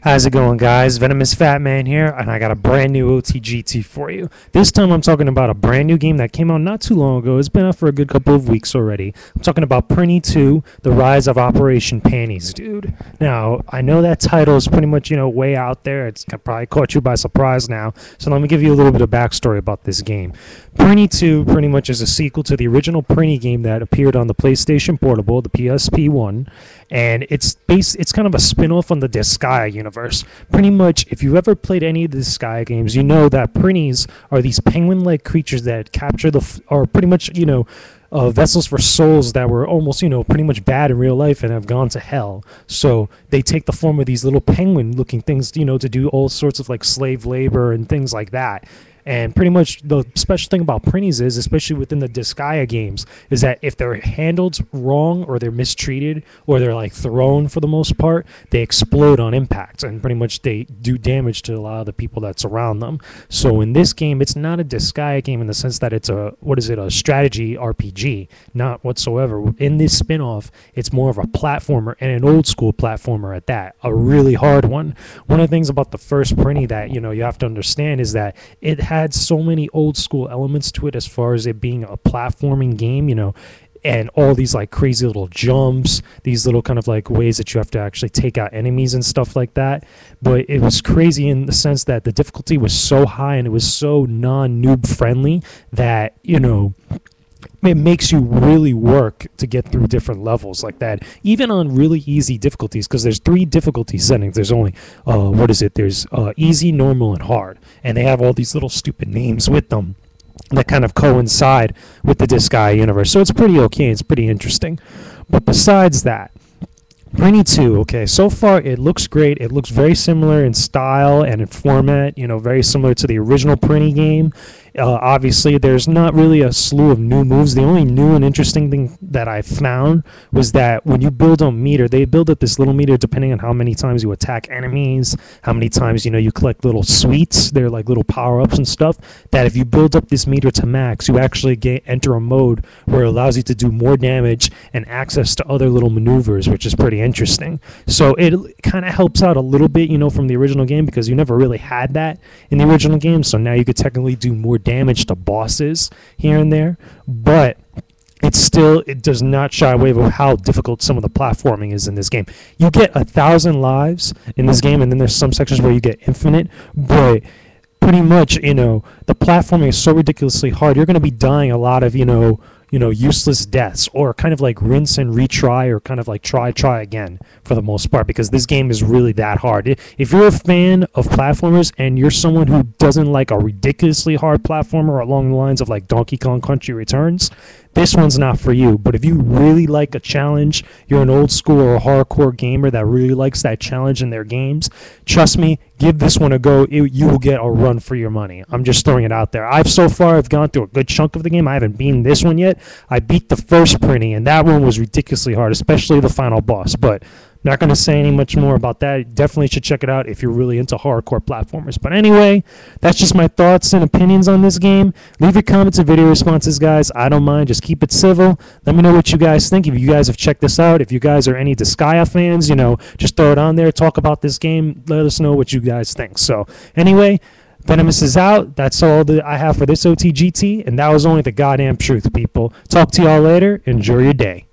How's it going, guys? VenomousFatman here, and I got a brand new OTGT for you. This time I'm talking about a brand new game that came out not too long ago. It's been out for a good couple of weeks already. I'm talking about Prinny 2, The Rise of Operation Panties, dude. Now, I know that title is pretty much, way out there. It's probably caught you by surprise now. So let me give you a little bit of backstory about this game. Prinny 2 pretty much is a sequel to the original Prinny game that appeared on the PlayStation Portable, the PSP1, and it's kind of a spin-off on the Disgaea universe. Pretty much, if you've ever played any of the Disgaea games, you know that Prinnies are these penguin-like creatures that capture are pretty much, vessels for souls that were almost, pretty much bad in real life and have gone to hell. So they take the form of these little penguin-looking things, to do all sorts of like slave labor and things like that. And pretty much the special thing about Prinnies is, especially within the Disgaea games, is that if they're handled wrong or they're mistreated or they're like thrown for the most part, they explode on impact and pretty much they do damage to a lot of the people that surround them. So in this game, it's not a Disgaea game in the sense that it's a strategy RPG, not whatsoever. In this spin-off, it's more of a platformer and an old school platformer at that, a really hard one. One of the things about the first Prinny that, you have to understand is that it had so many old school elements to it as far as it being a platforming game, and all these like crazy little jumps, these little kind of like ways that you have to actually take out enemies and stuff like that. But it was crazy in the sense that the difficulty was so high and it was so non-noob friendly that, it makes you really work to get through different levels like that, even on really easy difficulties, because there's 3 difficulty settings. There's only there's easy, normal, and hard, and they have all these little stupid names with them that kind of coincide with the Disgaea universe. So it's pretty okay, it's pretty interesting. But besides that, Prinny 2, okay, so far it looks great. It looks very similar in style and in format, very similar to the original Prinny game. Obviously, there's not really a slew of new moves. The only new and interesting thing that I found was that when you build a meter, they build up this little meter depending on how many times you attack enemies, how many times, you collect little sweets. They're like little power-ups and stuff, that if you build up this meter to max, you actually enter a mode where it allows you to do more damage and access to other little maneuvers, which is pretty interesting. So it kind of helps out a little bit, from the original game, because you never really had that in the original game. So now you could technically do more damage to bosses here and there, but it does not shy away from how difficult some of the platforming is in this game. You get 1,000 lives in this game, and then there's some sections where you get infinite, but pretty much, the platforming is so ridiculously hard. You're going to be dying a lot of, useless deaths, or kind of like rinse and retry, or kind of like try again for the most part, because this game is really that hard. If you're a fan of platformers and you're someone who doesn't like a ridiculously hard platformer along the lines of like Donkey Kong Country Returns, this one's not for you. But if you really like a challenge, you're an old school or a hardcore gamer that really likes that challenge in their games, trust me, give this one a go. You will get a run for your money. I'm just throwing it out there. I've gone through a good chunk of the game. I haven't beaten this one yet. I beat the first Prinny, and that one was ridiculously hard, especially the final boss. But not going to say any much more about that. Definitely should check it out if you're really into hardcore platformers. But anyway, that's just my thoughts and opinions on this game. Leave your comments and video responses, guys. I don't mind. Just keep it civil. Let me know what you guys think. If you guys have checked this out, if you guys are any Disgaea fans, just throw it on there. Talk about this game. Let us know what you guys think. So anyway, Venomous is out. That's all that I have for this OTGT, and that was only the goddamn truth, people. Talk to y'all later. Enjoy your day.